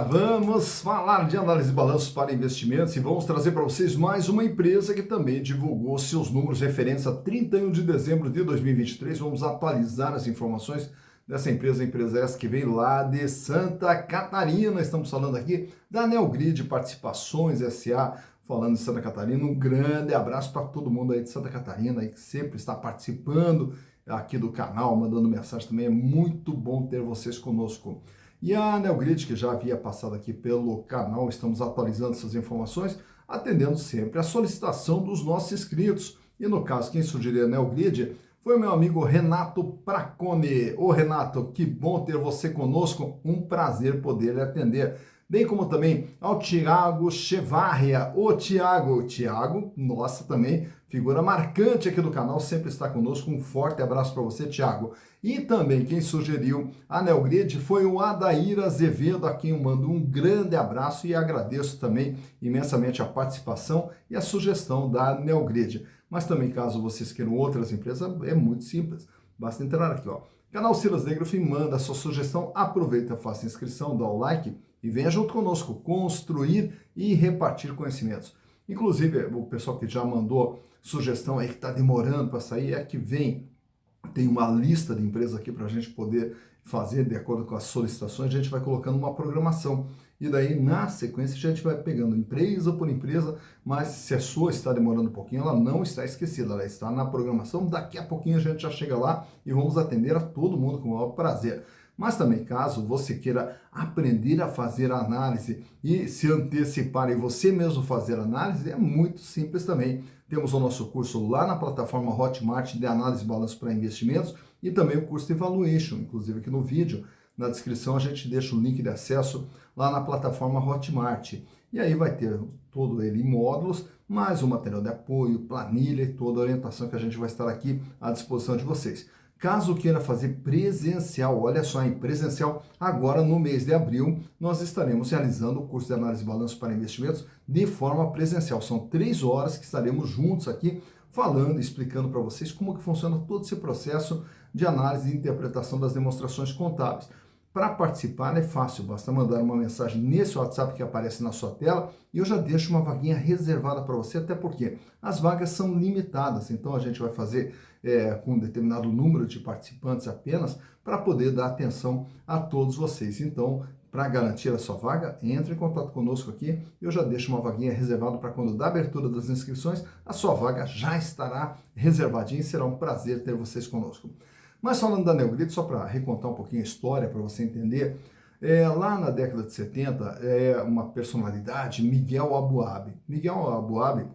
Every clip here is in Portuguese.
Vamos falar de análise de balanços para investimentos e vamos trazer para vocês mais uma empresa que também divulgou seus números referentes a 31 de dezembro de 2023. Vamos atualizar as informações dessa empresa, a empresa essa que vem lá de Santa Catarina. Estamos falando aqui da Neogrid Participações S.A., falando de Santa Catarina. Um grande abraço para todo mundo aí de Santa Catarina aí que sempre está participando aqui do canal, mandando mensagem também. É muito bom ter vocês conosco. E a Neogrid, que já havia passado aqui pelo canal, estamos atualizando essas informações, atendendo sempre a solicitação dos nossos inscritos. E no caso, quem sugeriu a Neogrid foi o meu amigo Renato Pracone. Ô Renato, que bom ter você conosco, um prazer poder lhe atender. Bem como também ao Tiago Chevarria. Ô Tiago, nossa também, figura marcante aqui do canal, sempre está conosco. Um forte abraço para você, Tiago. E também quem sugeriu a Neogrid foi o Adair Azevedo, a quem eu mando um grande abraço e agradeço também imensamente a participação e a sugestão da Neogrid. Mas também, caso vocês queiram outras empresas, é muito simples. Basta entrar aqui, ó. Canal Silas Negrov, manda a sua sugestão, aproveita, faça inscrição, dá o like e venha junto conosco construir e repartir conhecimentos. Inclusive, o pessoal que já mandou sugestão aí que está demorando para sair, é que tem uma lista de empresas aqui para a gente poder fazer de acordo com as solicitações, a gente vai colocando uma programação. E daí, na sequência, a gente vai pegando empresa por empresa, mas se a sua está demorando um pouquinho, ela não está esquecida, ela está na programação. Daqui a pouquinho a gente já chega lá e vamos atender a todo mundo com o maior prazer. Mas também, caso você queira aprender a fazer análise e se antecipar e você mesmo fazer análise, é muito simples também. Temos o nosso curso lá na plataforma Hotmart de análise de balanço para investimentos e também o curso de Evaluation, inclusive aqui no vídeo. Na descrição a gente deixa o link de acesso lá na plataforma Hotmart. E aí vai ter todo ele em módulos, mais o material de apoio, planilha e toda a orientação que a gente vai estar aqui à disposição de vocês. Caso queira fazer presencial, olha só, em presencial, agora no mês de abril, nós estaremos realizando o curso de análise de balanço para investimentos de forma presencial. São 3 horas que estaremos juntos aqui, falando, explicando para vocês como que funciona todo esse processo de análise e interpretação das demonstrações contábeis. Para participar é fácil, basta mandar uma mensagem nesse WhatsApp que aparece na sua tela e eu já deixo uma vaguinha reservada para você, até porque as vagas são limitadas, então a gente vai fazer com um determinado número de participantes apenas para poder dar atenção a todos vocês. Então, para garantir a sua vaga, entre em contato conosco aqui, eu já deixo uma vaguinha reservada para quando da abertura das inscrições, a sua vaga já estará reservadinha e será um prazer ter vocês conosco. Mas falando da Neogrid, só para recontar um pouquinho a história, para você entender, lá na década de 70, uma personalidade, Miguel Aboab. Miguel Aboab,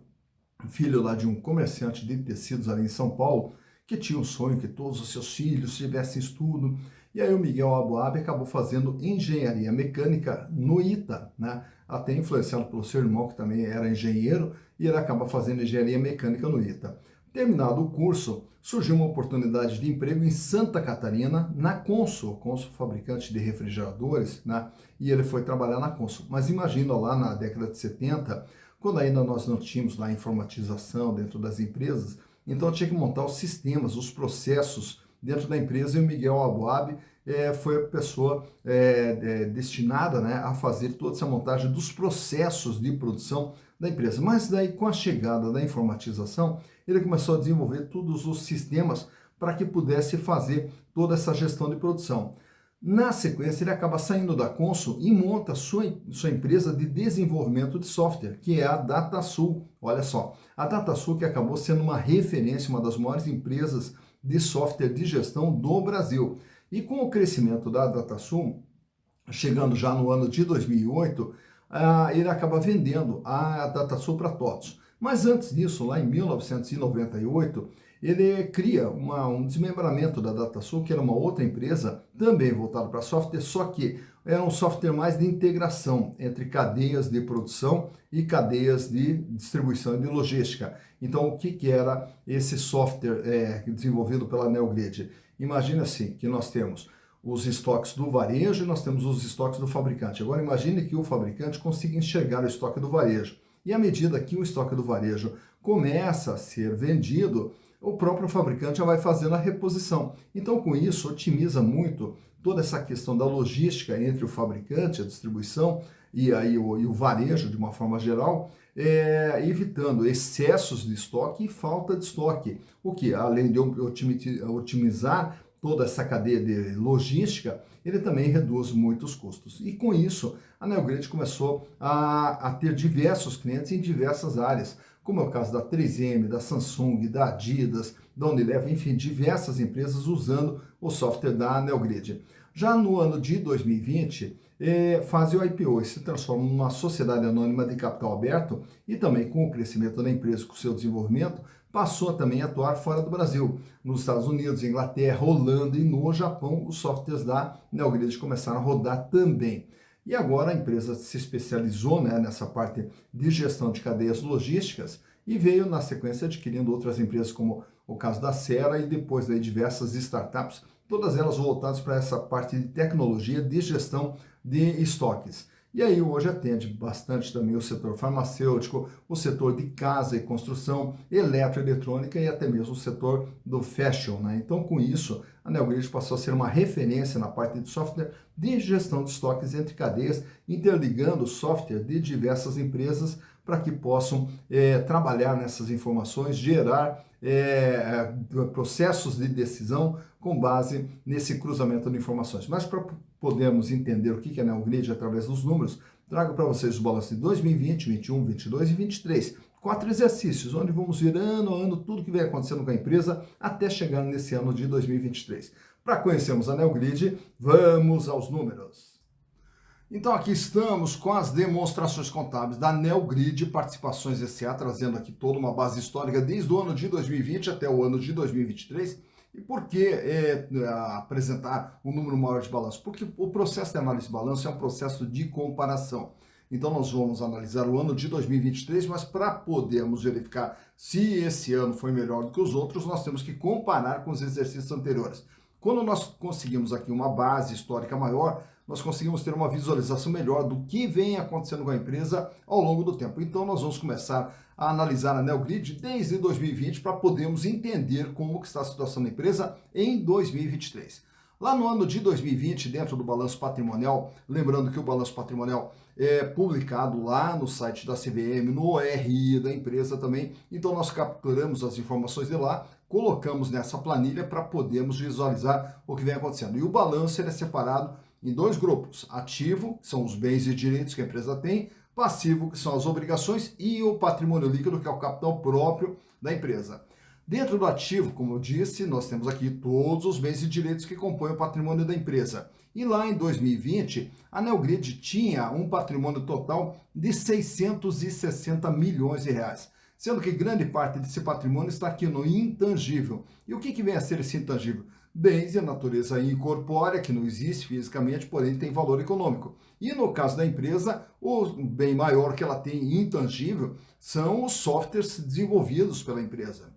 filho lá de um comerciante de tecidos ali em São Paulo, que tinha um sonho que todos os seus filhos tivessem estudo. E aí o Miguel Aboab acabou fazendo engenharia mecânica no ITA, né? Até influenciado pelo seu irmão, que também era engenheiro, e ele acaba fazendo engenharia mecânica no ITA. Terminado o curso, surgiu uma oportunidade de emprego em Santa Catarina, na Consul fabricante de refrigeradores, né? E ele foi trabalhar na Consul. Mas imagina lá na década de 70, quando ainda nós não tínhamos lá informatização dentro das empresas, então tinha que montar os sistemas, os processos dentro da empresa, e o Miguel Aboab foi a pessoa destinada, né, a fazer toda essa montagem dos processos de produção da empresa. Mas daí, com a chegada da informatização, ele começou a desenvolver todos os sistemas para que pudesse fazer toda essa gestão de produção. Na sequência, ele acaba saindo da Consul e monta sua empresa de desenvolvimento de software, que é a DataSul. Olha só, a DataSul que acabou sendo uma referência, uma das maiores empresas de software de gestão do Brasil. E com o crescimento da DataSul, chegando já no ano de 2008, ele acaba vendendo a DataSul para TOTVS. Mas antes disso, lá em 1998, ele cria um desmembramento da DataSul, que era uma outra empresa, também voltada para software, só que era um software mais de integração entre cadeias de produção e cadeias de distribuição e de logística. Então, o que era esse software desenvolvido pela Neogrid? Imagina assim, que nós temos os estoques do varejo e nós temos os estoques do fabricante. Agora, imagine que o fabricante consiga enxergar o estoque do varejo. E à medida que o estoque do varejo começa a ser vendido, o próprio fabricante já vai fazendo a reposição. Então, com isso, otimiza muito toda essa questão da logística entre o fabricante, a distribuição e o varejo, de uma forma geral, evitando excessos de estoque e falta de estoque, o que, além de otimizar toda essa cadeia de logística, ele também reduz muitos custos. E com isso, a Neogrid começou a ter diversos clientes em diversas áreas, como é o caso da 3M, da Samsung, da Adidas, da Unilever, enfim, diversas empresas usando o software da Neogrid. Já no ano de 2020, fazem o IPO e se transformam numa sociedade anônima de capital aberto e também com o crescimento da empresa, com o seu desenvolvimento, passou também a atuar fora do Brasil. Nos Estados Unidos, Inglaterra, Holanda e no Japão, os softwares da Neogrid começaram a rodar também. E agora a empresa se especializou, né, nessa parte de gestão de cadeias logísticas e veio na sequência adquirindo outras empresas, como o caso da Sera e depois daí diversas startups, todas elas voltadas para essa parte de tecnologia de gestão de estoques. E aí hoje atende bastante também o setor farmacêutico, o setor de casa e construção, eletroeletrônica e até mesmo o setor do fashion, né? Então, com isso, a Neogrid passou a ser uma referência na parte de software de gestão de estoques entre cadeias, interligando o software de diversas empresas para que possam trabalhar nessas informações, gerar processos de decisão com base nesse cruzamento de informações. Mas para podermos entender o que é a Neogrid através dos números, trago para vocês o balanço de 2020, 21, 22 e 23. 4 exercícios, onde vamos ver ano a ano tudo que vem acontecendo com a empresa até chegar nesse ano de 2023. Para conhecermos a Neogrid, vamos aos números. Então aqui estamos com as demonstrações contábeis da Neogrid Participações S.A., trazendo aqui toda uma base histórica desde o ano de 2020 até o ano de 2023. E por que apresentar um número maior de balanço? Porque o processo de análise de balanço é um processo de comparação. Então nós vamos analisar o ano de 2023, mas para podermos verificar se esse ano foi melhor do que os outros, nós temos que comparar com os exercícios anteriores. Quando nós conseguimos aqui uma base histórica maior, nós conseguimos ter uma visualização melhor do que vem acontecendo com a empresa ao longo do tempo. Então nós vamos começar a analisar a Neogrid desde 2020 para podermos entender como que está a situação da empresa em 2023. Lá no ano de 2020, dentro do balanço patrimonial, lembrando que o balanço patrimonial é publicado lá no site da CVM, no RI da empresa também, então nós capturamos as informações de lá, colocamos nessa planilha para podermos visualizar o que vem acontecendo. E o balanço ele é separado em dois grupos: ativo, que são os bens e direitos que a empresa tem, passivo, que são as obrigações, e o patrimônio líquido, que é o capital próprio da empresa. Dentro do ativo, como eu disse, nós temos aqui todos os bens e direitos que compõem o patrimônio da empresa. E lá em 2020, a Neogrid tinha um patrimônio total de 660 milhões de reais, sendo que grande parte desse patrimônio está aqui no intangível. E o que vem a ser esse intangível? Bens de natureza incorpórea, que não existe fisicamente, porém tem valor econômico. E no caso da empresa, o bem maior que ela tem intangível são os softwares desenvolvidos pela empresa,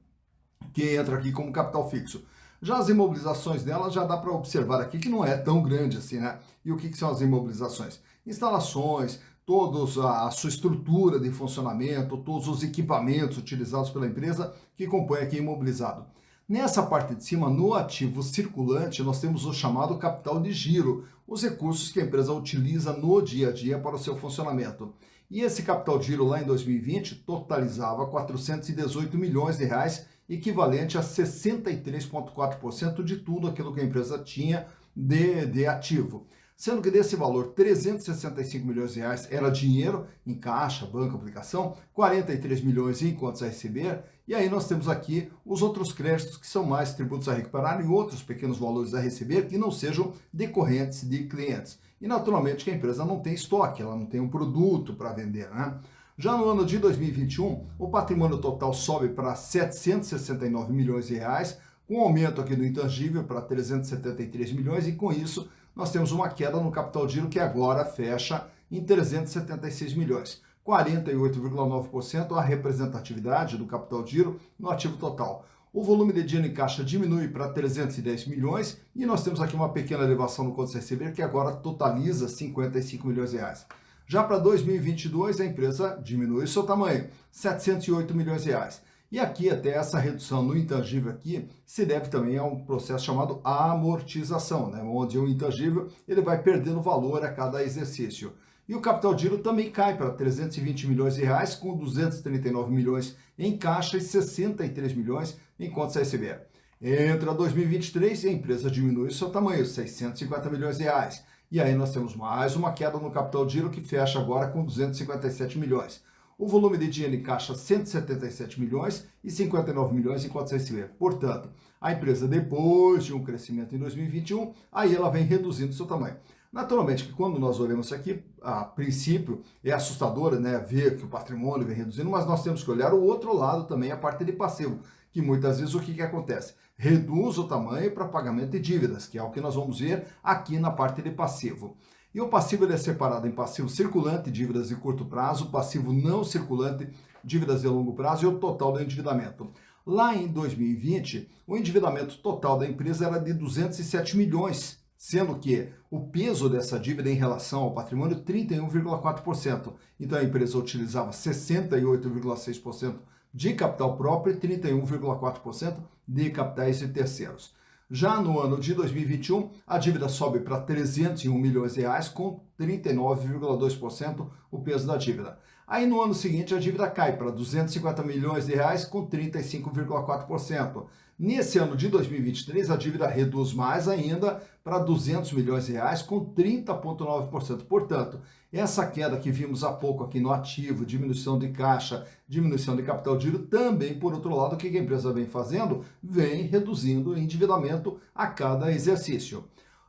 que entra aqui como capital fixo. Já as imobilizações dela, já dá para observar aqui que não é tão grande assim, né? E o que são as imobilizações? Instalações, toda a sua estrutura de funcionamento, todos os equipamentos utilizados pela empresa que compõem aqui imobilizado. Nessa parte de cima, no ativo circulante, nós temos o chamado capital de giro, os recursos que a empresa utiliza no dia a dia para o seu funcionamento. E esse capital de giro lá em 2020 totalizava 418 milhões de reais, equivalente a 63,4% de tudo aquilo que a empresa tinha de ativo. Sendo que desse valor, 365 milhões de reais era dinheiro em caixa, banco, aplicação, 43 milhões em contas a receber, e aí nós temos aqui os outros créditos que são mais tributos a recuperar e outros pequenos valores a receber que não sejam decorrentes de clientes. E naturalmente que a empresa não tem estoque, ela não tem um produto para vender, né? Já no ano de 2021, o patrimônio total sobe para 769 milhões de reais, com um aumento aqui do intangível para 373 milhões, e com isso nós temos uma queda no capital de giro que agora fecha em 376 milhões. 48,9% a representatividade do capital de giro no ativo total. O volume de dinheiro em caixa diminui para 310 milhões e nós temos aqui uma pequena elevação no contas a receber que agora totaliza 55 milhões de reais. Já para 2022, a empresa diminui seu tamanho, 708 milhões de reais. E aqui até essa redução no intangível aqui se deve também a um processo chamado amortização, né? Onde o intangível ele vai perdendo valor a cada exercício. E o capital giro também cai para 320 milhões de reais, com 239 milhões em caixa e 63 milhões em contas a receber. Entra 2023 e a empresa diminui o seu tamanho, 650 milhões de reais. E aí nós temos mais uma queda no capital giro que fecha agora com 257 milhões. O volume de dinheiro em caixa, 177 milhões e 59 milhões em contas a receber. Portanto, a empresa, depois de um crescimento em 2021, aí ela vem reduzindo seu tamanho. Naturalmente que quando nós olhamos isso aqui, a princípio é assustador, né, ver que o patrimônio vem reduzindo, mas nós temos que olhar o outro lado também, a parte de passivo, que muitas vezes o que acontece? Reduz o tamanho para pagamento de dívidas, que é o que nós vamos ver aqui na parte de passivo. E o passivo ele é separado em passivo circulante, dívidas de curto prazo, passivo não circulante, dívidas de longo prazo e o total do endividamento. Lá em 2020, o endividamento total da empresa era de 207 milhões, sendo que o peso dessa dívida em relação ao patrimônio 31,4%. Então a empresa utilizava 68,6% de capital próprio e 31,4% de capitais de terceiros. Já no ano de 2021, a dívida sobe para 301 milhões de reais, com 39,2% o peso da dívida. Aí no ano seguinte a dívida cai para 250 milhões de reais, com 35,4%. Nesse ano de 2023, a dívida reduz mais ainda para 200 milhões de reais, com 30,9%. Portanto, essa queda que vimos há pouco aqui no ativo, diminuição de caixa, diminuição de capital giro, também, por outro lado, o que a empresa vem fazendo? Vem reduzindo o endividamento a cada exercício.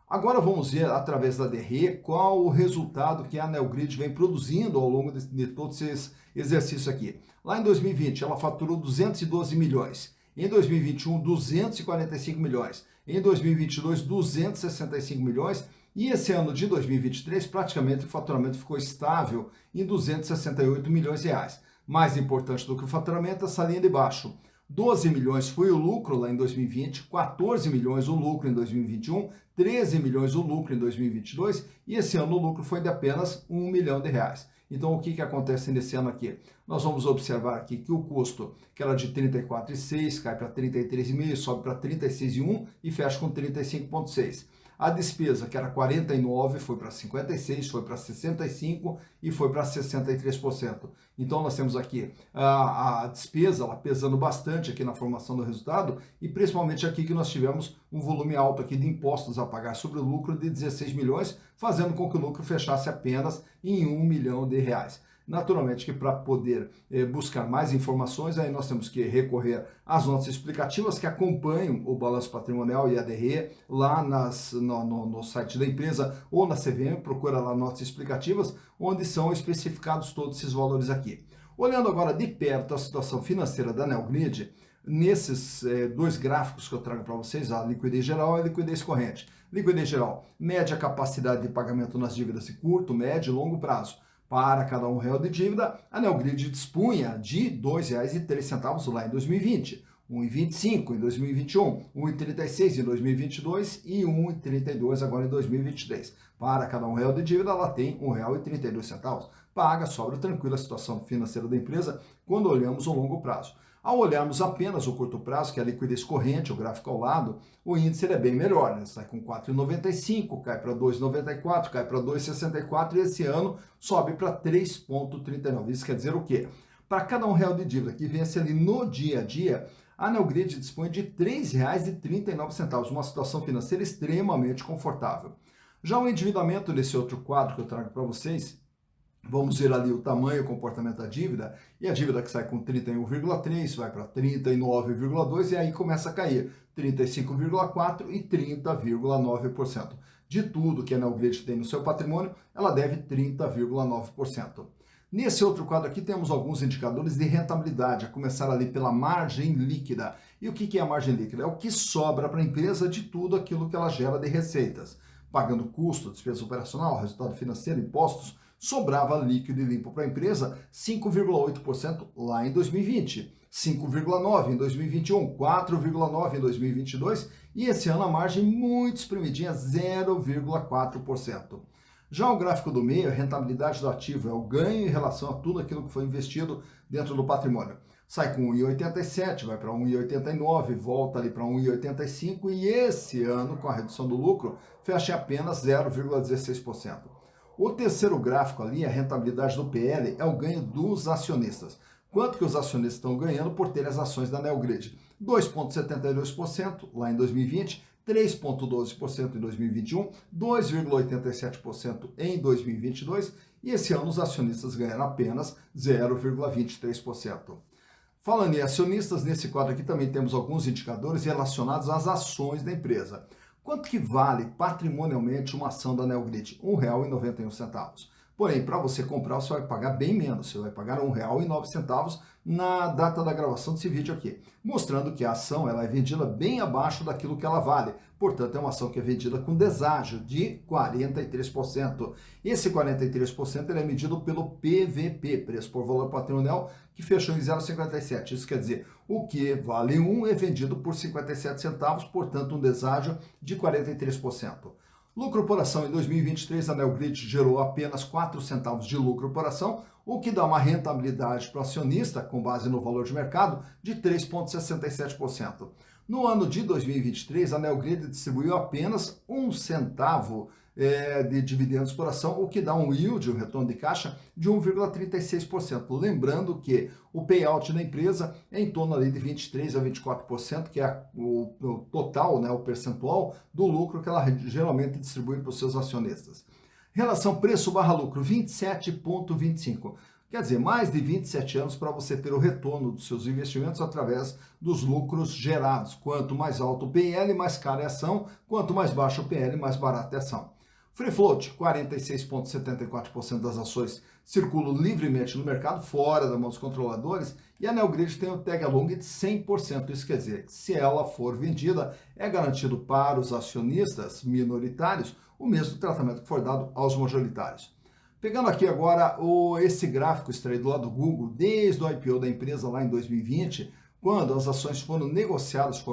Agora vamos ver, através da DRE, qual o resultado que a Neogrid vem produzindo ao longo de todos esses exercícios aqui. Lá em 2020, ela faturou 212 milhões. Em 2021, 245 milhões. Em 2022, 265 milhões. E esse ano de 2023, praticamente o faturamento ficou estável em 268 milhões de reais. Mais importante do que o faturamento, essa linha de baixo. 12 milhões foi o lucro lá em 2020, 14 milhões o lucro em 2021, 13 milhões o lucro em 2022 e esse ano o lucro foi de apenas 1 milhão de reais. Então o que acontece nesse ano aqui? Nós vamos observar aqui que o custo, que era de 34,6, cai para 33,5, sobe para 36,1 e fecha com 35,6. A despesa, que era 49, foi para 56, foi para 65 e foi para 63%. Então nós temos aqui a despesa ela pesando bastante aqui na formação do resultado e principalmente aqui que nós tivemos um volume alto aqui de impostos a pagar sobre o lucro de 16 milhões, fazendo com que o lucro fechasse apenas em 1 milhão de reais. Naturalmente que para poder buscar mais informações, aí nós temos que recorrer às notas explicativas que acompanham o balanço patrimonial e a DRE lá no site da empresa ou na CVM, procura lá notas explicativas, onde são especificados todos esses valores aqui. Olhando agora de perto a situação financeira da Neogrid, nesses dois gráficos que eu trago para vocês, a liquidez geral e a liquidez corrente. Liquidez geral, média capacidade de pagamento nas dívidas de curto, médio e longo prazo. Para cada R$1 de dívida, a Neogrid dispunha de R$ 2,03 lá em 2020, R$ 1,25 em 2021, R$ 1,36 em 2022 e R$ 1,32 agora em 2023. Para cada R$1 de dívida, ela tem R$ 1,32. Paga, sobra tranquila a situação financeira da empresa quando olhamos o longo prazo. Ao olharmos apenas o curto prazo, que é a liquidez corrente, o gráfico ao lado, o índice é bem melhor, né? Sai com 4,95, cai para 2,94, cai para 2,64 e esse ano sobe para 3,39. Isso quer dizer o quê? Para cada R$1 de dívida que vence ali no dia a dia, a Neogrid dispõe de R$ 3,39, uma situação financeira extremamente confortável. Já o endividamento nesse outro quadro que eu trago para vocês, vamos ver ali o tamanho e o comportamento da dívida, e a dívida que sai com 31,3 vai para 39,2 e aí começa a cair 35,4 e 30,9%. De tudo que a Neogrid tem no seu patrimônio, ela deve 30,9%. Nesse outro quadro aqui temos alguns indicadores de rentabilidade, a começar ali pela margem líquida. E o que é a margem líquida? É o que sobra para a empresa de tudo aquilo que ela gera de receitas. Pagando custo, despesa operacional, resultado financeiro, impostos, sobrava líquido e limpo para a empresa 5,8% lá em 2020, 5,9% em 2021, 4,9% em 2022 e esse ano a margem muito espremidinha, 0,4%. Já o gráfico do meio, a rentabilidade do ativo, é o ganho em relação a tudo aquilo que foi investido dentro do patrimônio. Sai com 1,87, vai para 1,89, volta ali para 1,85 e esse ano, com a redução do lucro, fecha em apenas 0,16%. O terceiro gráfico ali, a rentabilidade do PL, é o ganho dos acionistas. Quanto que os acionistas estão ganhando por ter as ações da Neogrid? 2,72% lá em 2020, 3,12% em 2021, 2,87% em 2022 e esse ano os acionistas ganharam apenas 0,23%. Falando em acionistas, nesse quadro aqui também temos alguns indicadores relacionados às ações da empresa. Quanto que vale patrimonialmente uma ação da Neogrid? R$ 1,91. Porém, para você comprar, você vai pagar bem menos. Você vai pagar R$ 1,09 na data da gravação desse vídeo aqui, mostrando que a ação ela é vendida bem abaixo daquilo que ela vale. Portanto, é uma ação que é vendida com deságio de 43%. Esse 43% ele é medido pelo PVP, preço por valor patrimonial, que fechou em 0,57. Isso quer dizer, o que vale 1 é vendido por 57 centavos, portanto, um deságio de 43%. Lucro por ação em 2023, a Neogrid gerou apenas 4 centavos de lucro por ação, o que dá uma rentabilidade para o acionista, com base no valor de mercado, de 3,67%. No ano de 2023, a Neogrid distribuiu apenas 1 centavo de dividendos por ação, o que dá um yield, um retorno de caixa, de 1,36%. Lembrando que o payout da empresa é em torno ali de 23% a 24%, que é o total, né, o percentual do lucro que ela geralmente distribui para os seus acionistas. Relação preço/lucro, 27,25. Quer dizer, mais de 27 anos para você ter o retorno dos seus investimentos através dos lucros gerados. Quanto mais alto o PL, mais cara é a ação. Quanto mais baixo o PL, mais barata é a ação. Free float, 46,74% das ações circulam livremente no mercado, fora da mão dos controladores, e a Neogrid tem o tag along de 100%. Isso quer dizer que se ela for vendida, é garantido para os acionistas minoritários o mesmo tratamento que for dado aos majoritários. Pegando aqui agora esse gráfico extraído lá do Google, desde o IPO da empresa lá em 2020, quando as ações foram negociadas,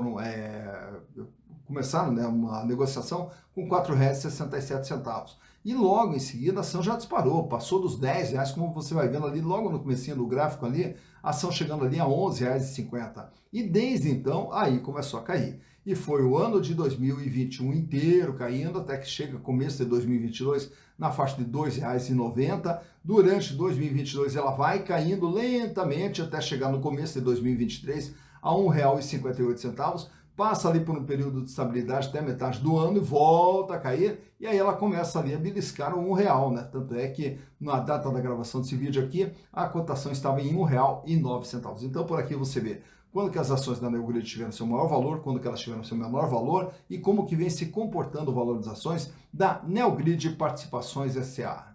começaram, né, uma negociação com R$ 4,67. E logo em seguida a ação já disparou, passou dos R$ 10, como você vai vendo ali logo no comecinho do gráfico ali, a ação chegando ali a R$ 11,50. E desde então, aí começou a cair. E foi o ano de 2021 inteiro caindo, até que chega começo de 2022 na faixa de R$ 2,90. Durante 2022 ela vai caindo lentamente até chegar no começo de 2023 a R$ 1,58. Passa ali por um período de estabilidade até metade do ano e volta a cair, e aí ela começa ali a beliscar o R$ 1, né? Tanto é que na data da gravação desse vídeo aqui, a cotação estava em R$ 1,09. Então por aqui você vê quando que as ações da Neogrid tiveram seu maior valor, quando que elas tiveram seu menor valor e como que vem se comportando o valor das ações da Neogrid Participações S.A.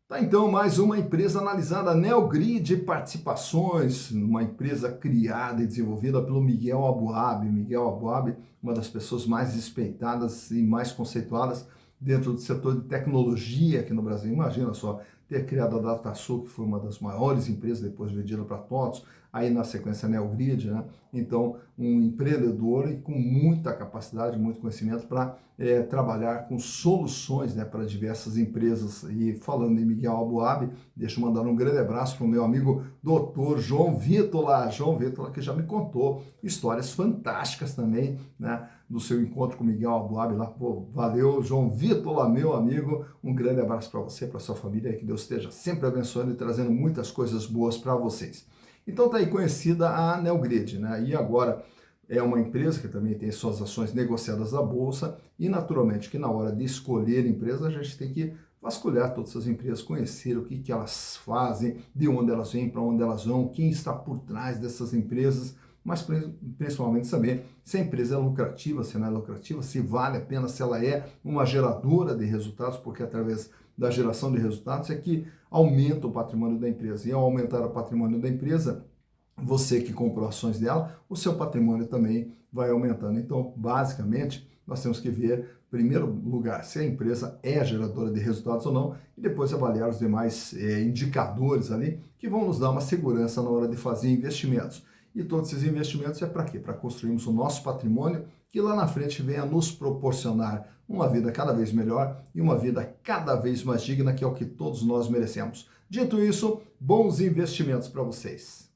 Tá, então, mais uma empresa analisada, Neogrid Participações, uma empresa criada e desenvolvida pelo Miguel Aboab. Miguel Aboab, uma das pessoas mais respeitadas e mais conceituadas dentro do setor de tecnologia aqui no Brasil. Imagina só, ter criado a DataSul, que foi uma das maiores empresas, depois vendida para TOTVS, aí na sequência a Neogrid, né? Então, um empreendedor e com muita capacidade, muito conhecimento para trabalhar com soluções, né, para diversas empresas. E falando em Miguel Aboab, deixa eu mandar um grande abraço para o meu amigo Dr. João Vítola. João Vítola, que já me contou histórias fantásticas também, né, do seu encontro com Miguel Aboab lá. Pô, valeu, João Vítola, meu amigo. Um grande abraço para você, para sua família, que Deus esteja sempre abençoando e trazendo muitas coisas boas para vocês. Então está aí conhecida a Neogrid, né? E agora é uma empresa que também tem suas ações negociadas na Bolsa e naturalmente que na hora de escolher empresa a gente tem que vasculhar todas essas empresas, conhecer o que elas fazem, de onde elas vêm, para onde elas vão, quem está por trás dessas empresas, mas principalmente saber se a empresa é lucrativa, se não é lucrativa, se vale a pena, se ela é uma geradora de resultados, porque através da geração de resultados é que aumenta o patrimônio da empresa. E ao aumentar o patrimônio da empresa, você que comprou ações dela, o seu patrimônio também vai aumentando. Então, basicamente, nós temos que ver, em primeiro lugar, se a empresa é geradora de resultados ou não, e depois avaliar os demais indicadores ali, que vão nos dar uma segurança na hora de fazer investimentos. E todos esses investimentos é para quê? Para construirmos o nosso patrimônio, que lá na frente venha nos proporcionar uma vida cada vez melhor e uma vida cada vez mais digna, que é o que todos nós merecemos. Dito isso, bons investimentos para vocês.